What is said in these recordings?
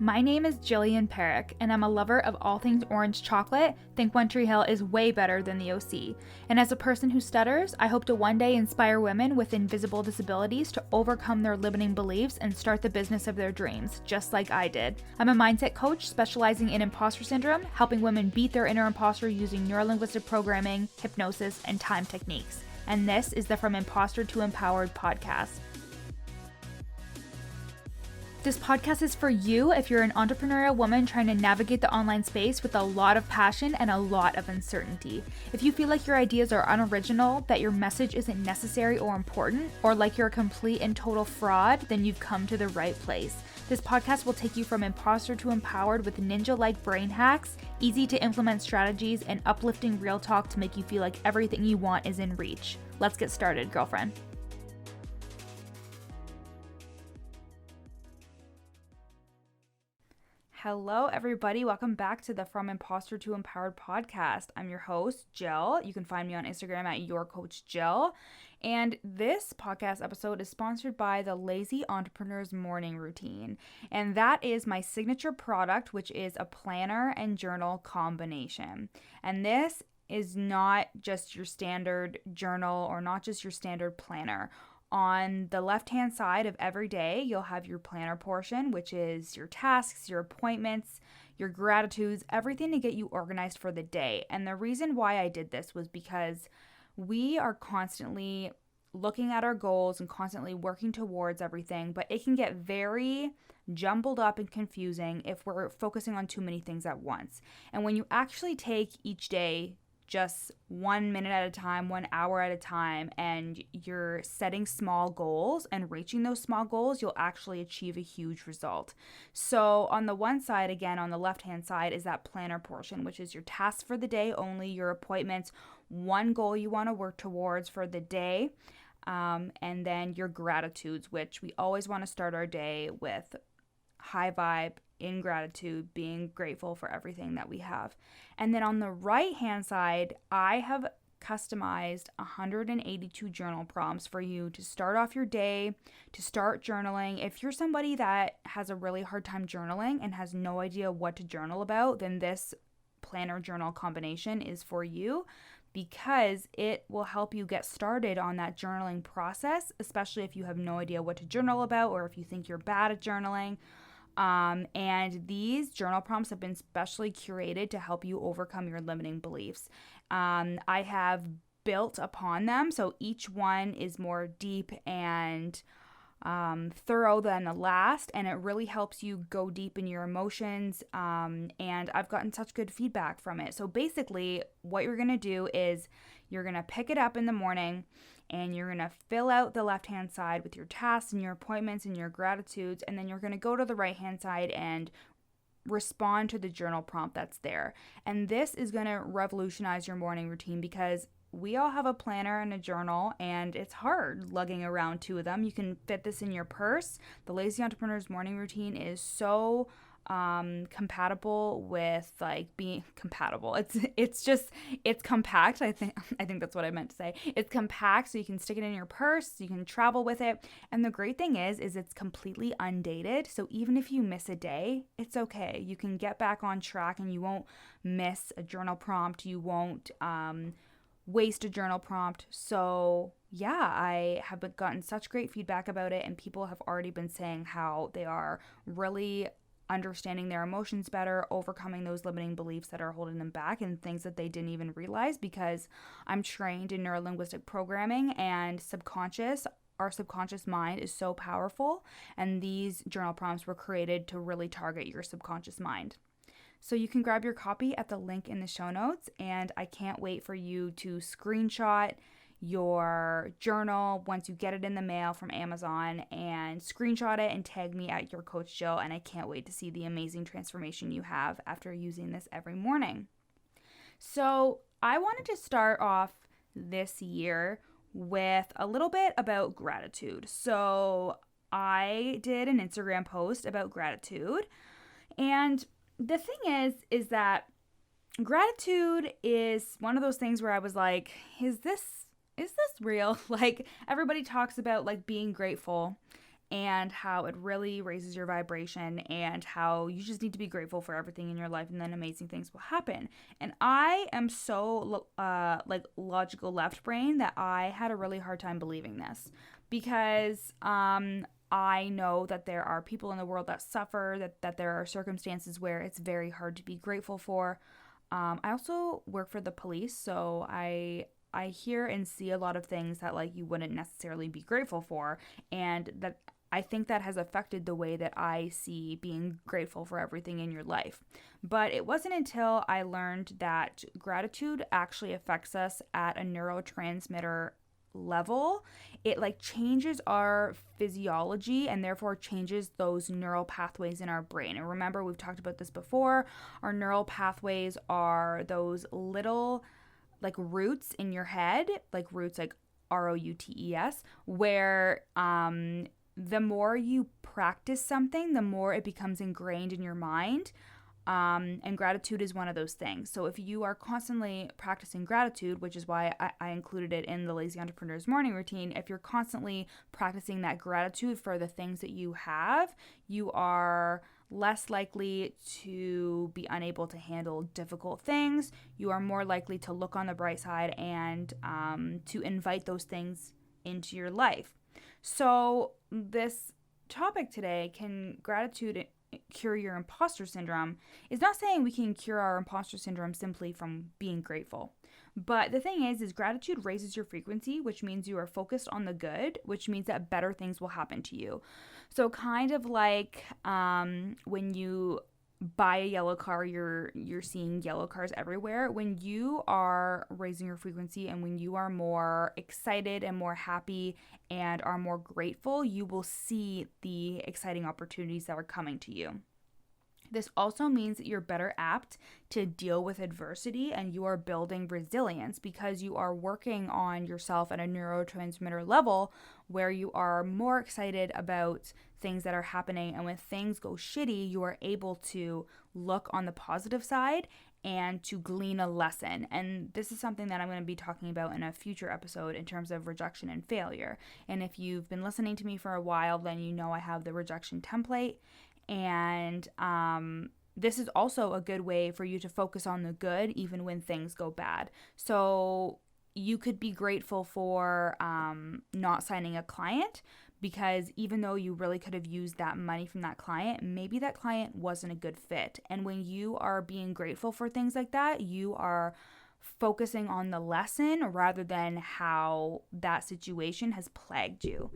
My name is Jillian Perrick, and I'm a lover of all things orange chocolate. Think One Tree Hill is way better than the OC. And as a person who stutters, I hope to one day inspire women with invisible disabilities to overcome their limiting beliefs and start the business of their dreams, just like I did. I'm a mindset coach specializing in imposter syndrome, helping women beat their inner imposter using neurolinguistic programming, hypnosis, and time techniques. And this is the From Imposter to Empowered podcast. This podcast is for you if you're an entrepreneurial woman trying to navigate the online space with a lot of passion and a lot of uncertainty. If you feel like your ideas are unoriginal, that your message isn't necessary or important, or like you're a complete and total fraud, then you've come to the right place. This podcast will take you from imposter to empowered with ninja-like brain hacks, easy to implement strategies, and uplifting real talk to make you feel like everything you want is in reach. Let's get started, girlfriend. Hello, everybody. Welcome back to the From Imposter to Empowered podcast. I'm your host, Jill. You can find me on Instagram at YourCoachJill. And this podcast episode is sponsored by the Lazy Entrepreneur's Morning Routine. And that is my signature product, which is a planner and journal combination. And this is not just your standard journal or not just your standard planner. On the left-hand side of every day, you'll have your planner portion, which is your tasks, your appointments, your gratitudes, everything to get you organized for the day. And the reason why I did this was because we are constantly looking at our goals and constantly working towards everything, but it can get very jumbled up and confusing if we're focusing on too many things at once. And when you actually take each day just 1 minute at a time, 1 hour at a time, and you're setting small goals and reaching those small goals, you'll actually achieve a huge result. So on the one side, again, on the left-hand side is that planner portion, which is your tasks for the day only, your appointments, one goal you want to work towards for the day, and then your gratitudes, which we always want to start our day with high vibe, in gratitude, being grateful for everything that we have. And then on the right hand side, I have customized 182 journal prompts for you to start off your day, to start journaling. If you're somebody that has a really hard time journaling and has no idea what to journal about, then this planner journal combination is for you, because it will help you get started on that journaling process, especially if you have no idea what to journal about or if you think you're bad at journaling. And these journal prompts have been specially curated to help you overcome your limiting beliefs. I have built upon them, so each one is more deep and thorough than the last, and it really helps you go deep in your emotions, and I've gotten such good feedback from it. So basically, what you're going to do is you're going to pick it up in the morning, and you're going to fill out the left-hand side with your tasks and your appointments and your gratitudes, and then you're going to go to the right-hand side and respond to the journal prompt that's there. And this is going to revolutionize your morning routine, because we all have a planner and a journal, and it's hard lugging around two of them. You can fit this in your purse. The Lazy Entrepreneur's Morning Routine is so compatible with being compatible. It's compact. I think that's what I meant to say. It's compact, so you can stick it in your purse, you can travel with it. And the great thing is it's completely undated. So even if you miss a day, it's okay. You can get back on track and you won't miss a journal prompt. You won't waste a journal prompt. So yeah, I have gotten such great feedback about it, and people have already been saying how they are really understanding their emotions better, overcoming those limiting beliefs that are holding them back and things that they didn't even realize, because I'm trained in neurolinguistic programming, and our subconscious mind is so powerful, and these journal prompts were created to really target your subconscious mind. So you can grab your copy at the link in the show notes, and I can't wait for you to screenshot your journal once you get it in the mail from Amazon, and screenshot it and tag me at Your Coach Jill, and I can't wait to see the amazing transformation you have after using this every morning. So I wanted to start off this year with a little bit about gratitude. So I did an Instagram post about gratitude, and the thing is that gratitude is one of those things where I was like, is this real? Like, everybody talks about like being grateful, and how it really raises your vibration, and how you just need to be grateful for everything in your life, and then amazing things will happen. And I am so like logical left brain that I had a really hard time believing this, because I know that there are people in the world that suffer, that there are circumstances where it's very hard to be grateful for. I also work for the police, so I hear and see a lot of things that like you wouldn't necessarily be grateful for, and that I think that has affected the way that I see being grateful for everything in your life. But it wasn't until I learned that gratitude actually affects us at a neurotransmitter level. It like changes our physiology and therefore changes those neural pathways in our brain. And remember, we've talked about this before. Our neural pathways are those little like roots in your head, like roots like ROUTES, where the more you practice something, the more it becomes ingrained in your mind. And gratitude is one of those things. So if you are constantly practicing gratitude, which is why I included it in the Lazy Entrepreneur's morning routine, if you're constantly practicing that gratitude for the things that you have, you are less likely to be unable to handle difficult things. You are more likely to look on the bright side and to invite those things into your life. So this topic today, can gratitude cure your imposter syndrome, is not saying we can cure our imposter syndrome simply from being grateful. But the thing is gratitude raises your frequency, which means you are focused on the good, which means that better things will happen to you. So kind of like when you buy a yellow car, you're seeing yellow cars everywhere. When you are raising your frequency and when you are more excited and more happy and are more grateful, you will see the exciting opportunities that are coming to you. This also means that you're better apt to deal with adversity and you are building resilience because you are working on yourself at a neurotransmitter level where you are more excited about things that are happening. And when things go shitty, you are able to look on the positive side and to glean a lesson. And this is something that I'm going to be talking about in a future episode in terms of rejection and failure. And if you've been listening to me for a while, then you know I have the rejection template. And this is also a good way for you to focus on the good even when things go bad. So you could be grateful for not signing a client, because even though you really could have used that money from that client, maybe that client wasn't a good fit. And when you are being grateful for things like that, you are focusing on the lesson rather than how that situation has plagued you.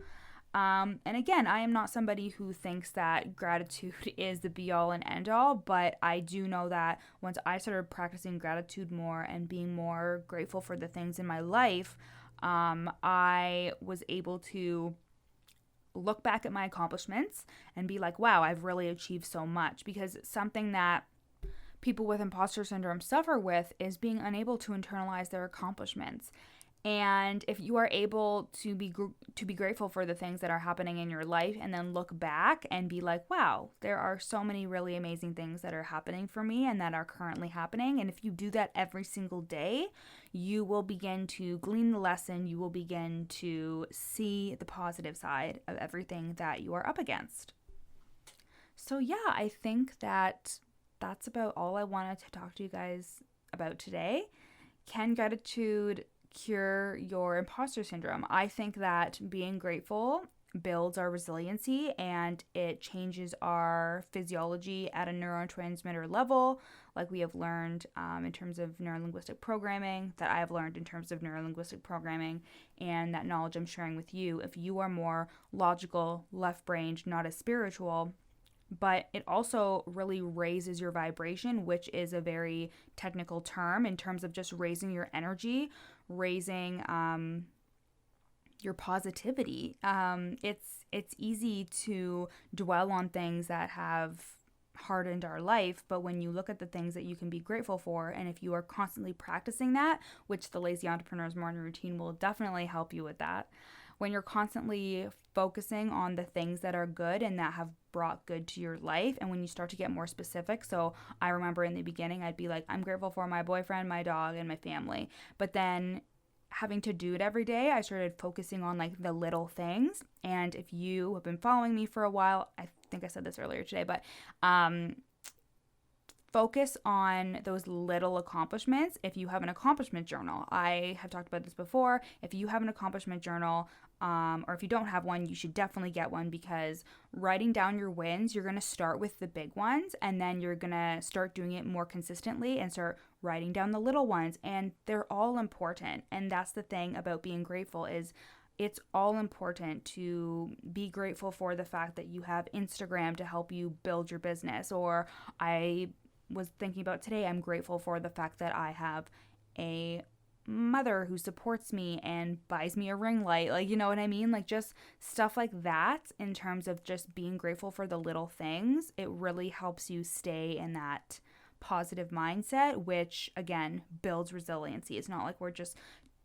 And again, I am not somebody who thinks that gratitude is the be all and end all, but I do know that once I started practicing gratitude more and being more grateful for the things in my life, I was able to look back at my accomplishments and be like, wow, I've really achieved so much. Because something that people with imposter syndrome suffer with is being unable to internalize their accomplishments. And if you are able to be grateful for the things that are happening in your life and then look back and be like, wow, there are so many really amazing things that are happening for me and that are currently happening. And if you do that every single day, you will begin to glean the lesson. You will begin to see the positive side of everything that you are up against. So yeah, I think that that's about all I wanted to talk to you guys about today. Can gratitude cure your imposter syndrome? I think that being grateful builds our resiliency and it changes our physiology at a neurotransmitter level, like we have learned in terms of neurolinguistic programming, that I have learned in terms of neurolinguistic programming, and that knowledge I'm sharing with you. If you are more logical, left-brained, not as spiritual, but it also really raises your vibration, which is a very technical term in terms of just raising your energy, raising your positivity. It's easy to dwell on things that have hardened our life, but when you look at the things that you can be grateful for, and if you are constantly practicing that, which the Lazy Entrepreneur's morning routine will definitely help you with that, when you're constantly focusing on the things that are good and that have brought good to your life, and when you start to get more specific. So I remember in the beginning, I'd be like, I'm grateful for my boyfriend, my dog, and my family. But then having to do it every day, I started focusing on like the little things. And if you have been following me for a while, I think I said this earlier today, but focus on those little accomplishments. If you have an accomplishment journal, I have talked about this before. If you have an accomplishment journal, or if you don't have one, you should definitely get one, because writing down your wins, you're going to start with the big ones, and then you're going to start doing it more consistently and start writing down the little ones, and they're all important. And that's the thing about being grateful, is it's all important to be grateful for the fact that you have Instagram to help you build your business. Or I was thinking about today, I'm grateful for the fact that I have a mother who supports me and buys me a ring light. Like, you know what I mean? Like, just stuff like that. In terms of just being grateful for the little things, it really helps you stay in that positive mindset, which again builds resiliency. It's not like we're just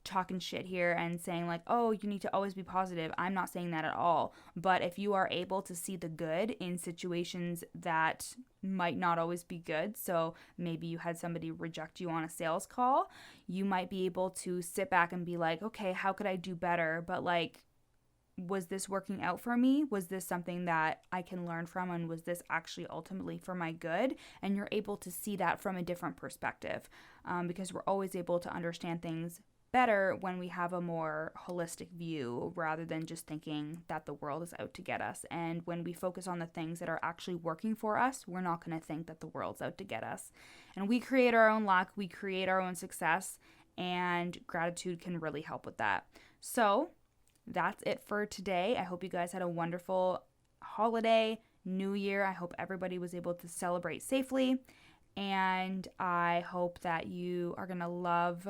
talking shit here and saying like, oh, you need to always be positive. I'm not saying that at all. But if you are able to see the good in situations that might not always be good, so maybe you had somebody reject you on a sales call, you might be able to sit back and be like, okay, how could I do better? But like, was this working out for me? Was this something that I can learn from? And was this actually ultimately for my good? And you're able to see that from a different perspective, because we're always able to understand things better when we have a more holistic view, rather than just thinking that the world is out to get us. And when we focus on the things that are actually working for us, we're not going to think that the world's out to get us. And we create our own luck, we create our own success, and gratitude can really help with that. So that's it for today. I hope you guys had a wonderful holiday, New Year. I hope everybody was able to celebrate safely, and I hope that you are going to love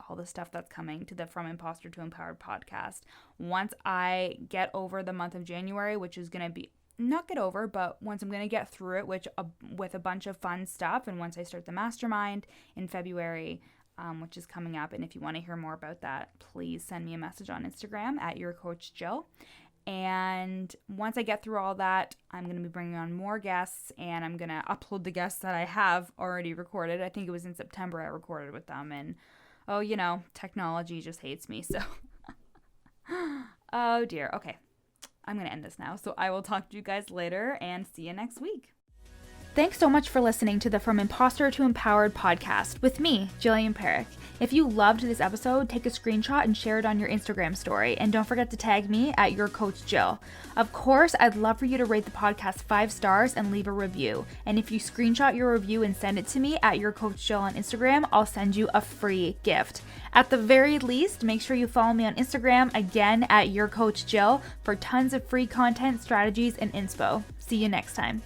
all the stuff that's coming to the From Imposter to Empowered podcast. Once I get over the month of January, which is going to be, not get over, but once I'm going to get through it, with a bunch of fun stuff, and once I start the mastermind in February, which is coming up, and if you want to hear more about that, please send me a message on Instagram at yourcoachjill. And once I get through all that, I'm going to be bringing on more guests, and I'm going to upload the guests that I have already recorded. I think it was in September I recorded with them, and oh, you know, technology just hates me, so. Oh dear. Okay. I'm going to end this now. So I will talk to you guys later, and see you next week. Thanks so much for listening to the From Imposter to Empowered podcast with me, Jillian Perrick. If you loved this episode, take a screenshot and share it on your Instagram story. And don't forget to tag me at yourcoachjill. Of course, I'd love for you to rate the podcast 5 stars and leave a review. And if you screenshot your review and send it to me at yourcoachjill on Instagram, I'll send you a free gift. At the very least, make sure you follow me on Instagram, again at yourcoachjill, for tons of free content, strategies, and inspo. See you next time.